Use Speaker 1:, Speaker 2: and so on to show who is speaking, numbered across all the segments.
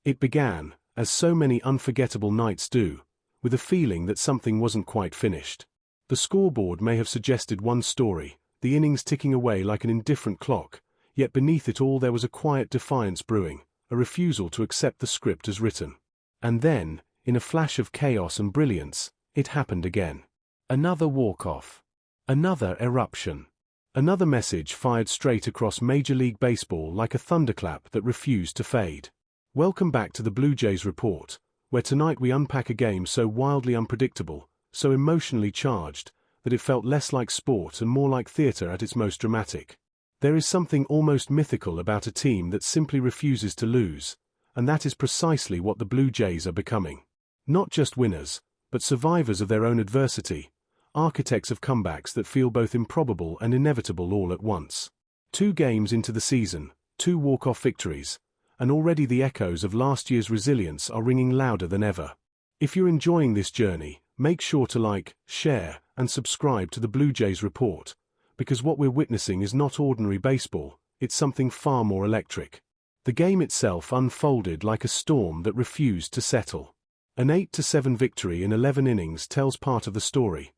Speaker 1: It began, as so many unforgettable nights do, with a feeling that something wasn't quite finished. The scoreboard may have suggested one story, the innings ticking away like an indifferent clock, yet beneath it all there was a quiet defiance brewing, a refusal to accept the script as written. And then, in a flash of chaos and brilliance, it happened again. Another walk-off. Another eruption. Another message fired straight across Major League Baseball like a thunderclap that refused to fade. Welcome back to the Blue Jays Report, where tonight we unpack a game so wildly unpredictable, so emotionally charged, that it felt less like sport and more like theater at its most dramatic. There is something almost mythical about a team that simply refuses to lose, and that is precisely what the Blue Jays are becoming. Not just winners, but survivors of their own adversity, architects of comebacks that feel both improbable and inevitable all at once. 2 games into the season, 2 walk-off victories, and already the echoes of last year's resilience are ringing louder than ever. If you're enjoying this journey, make sure to like, share, and subscribe to the Blue Jays Report, because what we're witnessing is not ordinary baseball, it's something far more electric. The game itself unfolded like a storm that refused to settle. An 8-7 victory in 11 innings tells part of the story,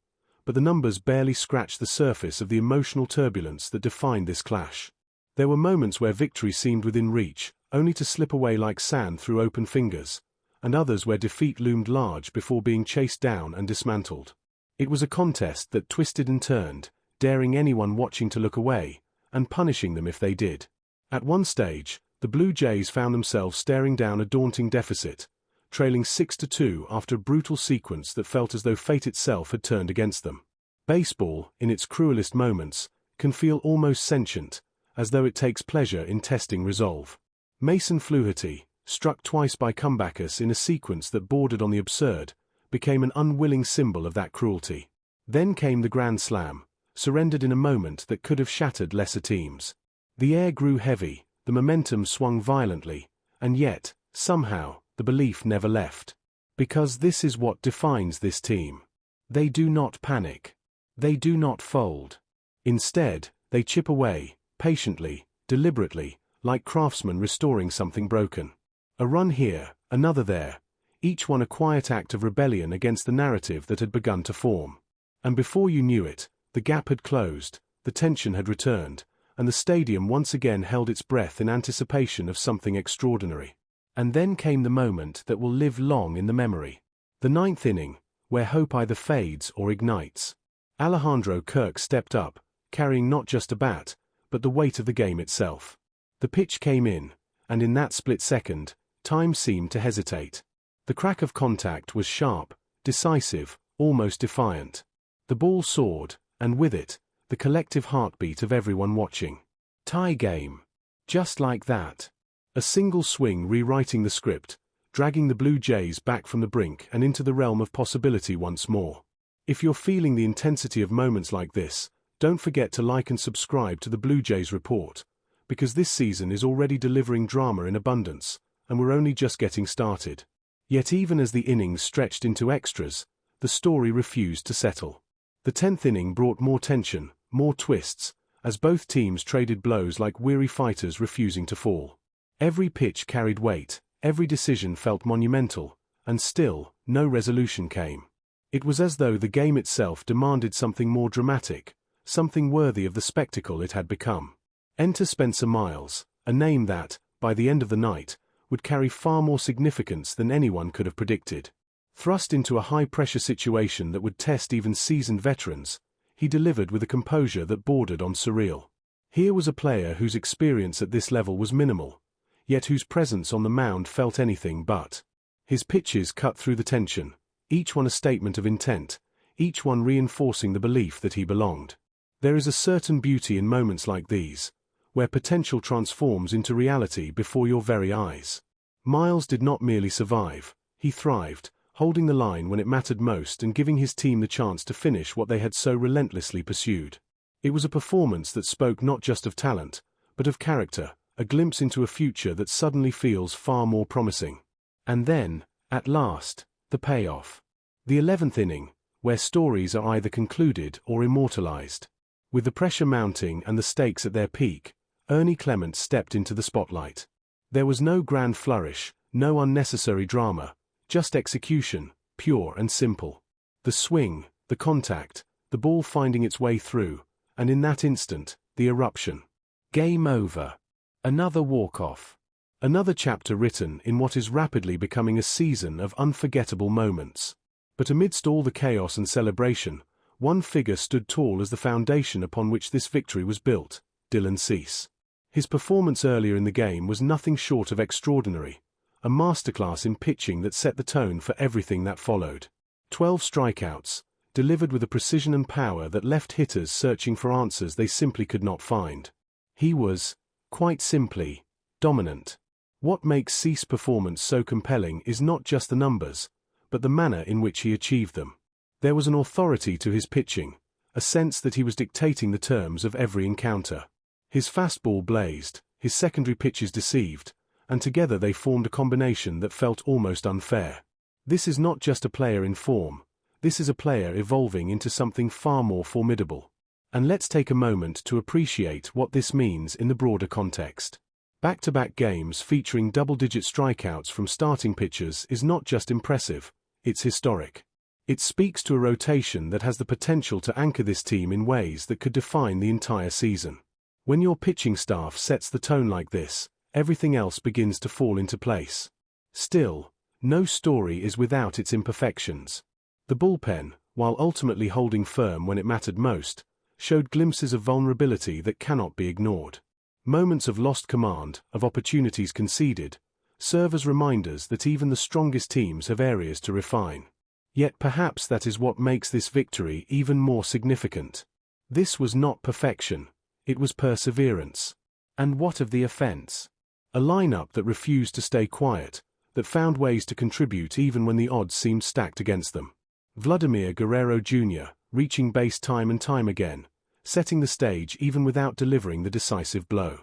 Speaker 1: but the numbers barely scratch the surface of the emotional turbulence that defined this clash. There were moments where victory seemed within reach, only to slip away like sand through open fingers, and others where defeat loomed large before being chased down and dismantled. It was a contest that twisted and turned, daring anyone watching to look away, and punishing them if they did. At one stage, the Blue Jays found themselves staring down a daunting deficit, trailing 6-2 after a brutal sequence that felt as though fate itself had turned against them. Baseball, in its cruelest moments, can feel almost sentient, as though it takes pleasure in testing resolve. Mason Fluharty, struck twice by comebackers in a sequence that bordered on the absurd, became an unwilling symbol of that cruelty. Then came the grand slam, surrendered in a moment that could have shattered lesser teams. The air grew heavy, the momentum swung violently, and yet, somehow, the belief never left. Because this is what defines this team. They do not panic. They do not fold. Instead, they chip away, patiently, deliberately, like craftsmen restoring something broken. A run here, another there, each one a quiet act of rebellion against the narrative that had begun to form. And before you knew it, the gap had closed, the tension had returned, and the stadium once again held its breath in anticipation of something extraordinary. And then came the moment that will live long in the memory. The 9th inning, where hope either fades or ignites. Alejandro Kirk stepped up, carrying not just a bat, but the weight of the game itself. The pitch came in, and in that split second, time seemed to hesitate. The crack of contact was sharp, decisive, almost defiant. The ball soared, and with it, the collective heartbeat of everyone watching. Tie game. Just like that. A single swing rewriting the script, dragging the Blue Jays back from the brink and into the realm of possibility once more. If you're feeling the intensity of moments like this, don't forget to like and subscribe to the Blue Jays Report, because this season is already delivering drama in abundance, and we're only just getting started. Yet even as the innings stretched into extras, the story refused to settle. The 10th inning brought more tension, more twists, as both teams traded blows like weary fighters refusing to fall. Every pitch carried weight, every decision felt monumental, and still, no resolution came. It was as though the game itself demanded something more dramatic, something worthy of the spectacle it had become. Enter Spencer Miles, a name that, by the end of the night, would carry far more significance than anyone could have predicted. Thrust into a high-pressure situation that would test even seasoned veterans, he delivered with a composure that bordered on surreal. Here was a player whose experience at this level was minimal, yet whose presence on the mound felt anything but. His pitches cut through the tension, each one a statement of intent, each one reinforcing the belief that he belonged. There is a certain beauty in moments like these, where potential transforms into reality before your very eyes. Miles did not merely survive, he thrived, holding the line when it mattered most and giving his team the chance to finish what they had so relentlessly pursued. It was a performance that spoke not just of talent, but of character, a glimpse into a future that suddenly feels far more promising. And then, at last, the payoff. The 11th inning, where stories are either concluded or immortalized. With the pressure mounting and the stakes at their peak, Ernie Clement stepped into the spotlight. There was no grand flourish, No unnecessary drama, just execution, pure and simple. The swing, the contact, the ball finding its way through, and in that instant, the eruption. Game over. Another walk-off. Another chapter written in what is rapidly becoming a season of unforgettable moments. But amidst all the chaos and celebration, one figure stood tall as the foundation upon which this victory was built: Dylan Cease. His performance earlier in the game was nothing short of extraordinary, a masterclass in pitching that set the tone for everything that followed. 12 strikeouts, delivered with a precision and power that left hitters searching for answers they simply could not find. He was, quite simply, dominant. What makes Cease's performance so compelling is not just the numbers, but the manner in which he achieved them. There was an authority to his pitching, a sense that he was dictating the terms of every encounter. His fastball blazed, his secondary pitches deceived, and together they formed a combination that felt almost unfair. This is not just a player in form, this is a player evolving into something far more formidable. And let's take a moment to appreciate what this means in the broader context. Back-to-back games featuring double-digit strikeouts from starting pitchers is not just impressive, it's historic. It speaks to a rotation that has the potential to anchor this team in ways that could define the entire season. When your pitching staff sets the tone like this, everything else begins to fall into place. Still, no story is without its imperfections. The bullpen, while ultimately holding firm when it mattered most, showed glimpses of vulnerability that cannot be ignored. Moments of lost command, of opportunities conceded, serve as reminders that even the strongest teams have areas to refine. Yet perhaps that is what makes this victory even more significant. This was not perfection, it was perseverance. And what of the offense? A lineup that refused to stay quiet, that found ways to contribute even when the odds seemed stacked against them. Vladimir Guerrero Jr., reaching base time and time again, setting the stage even without delivering the decisive blow.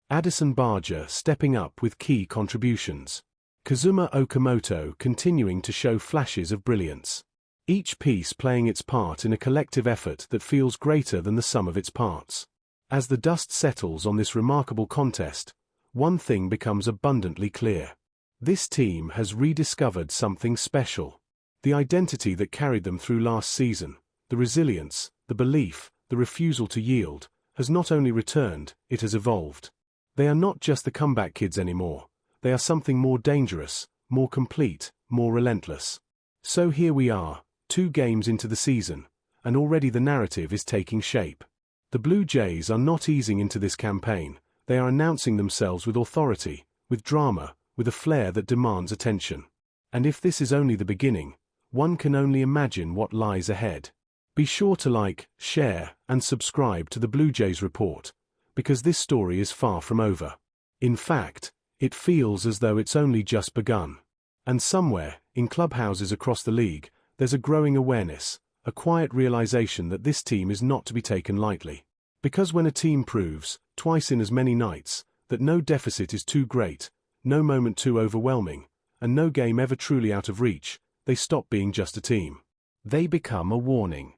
Speaker 1: Addison Barger stepping up with key contributions. Kazuma Okamoto continuing to show flashes of brilliance. Each piece playing its part in a collective effort that feels greater than the sum of its parts. As the dust settles on this remarkable contest, one thing becomes abundantly clear. This team has rediscovered something special. The identity that carried them through last season, the resilience, the belief, the refusal to yield, has not only returned, it has evolved. They are not just the comeback kids anymore, they are something more dangerous, more complete, more relentless. So here we are, 2 games into the season, and already the narrative is taking shape. The Blue Jays are not easing into this campaign, they are announcing themselves with authority, with drama, with a flair that demands attention. And if this is only the beginning, one can only imagine what lies ahead. Be sure to like, share, and subscribe to the Blue Jays Report, because this story is far from over. In fact, it feels as though it's only just begun. And somewhere, in clubhouses across the league, there's a growing awareness, a quiet realization that this team is not to be taken lightly. Because when a team proves, twice in as many nights, that no deficit is too great, no moment too overwhelming, and no game ever truly out of reach, they stop being just a team. They become a warning.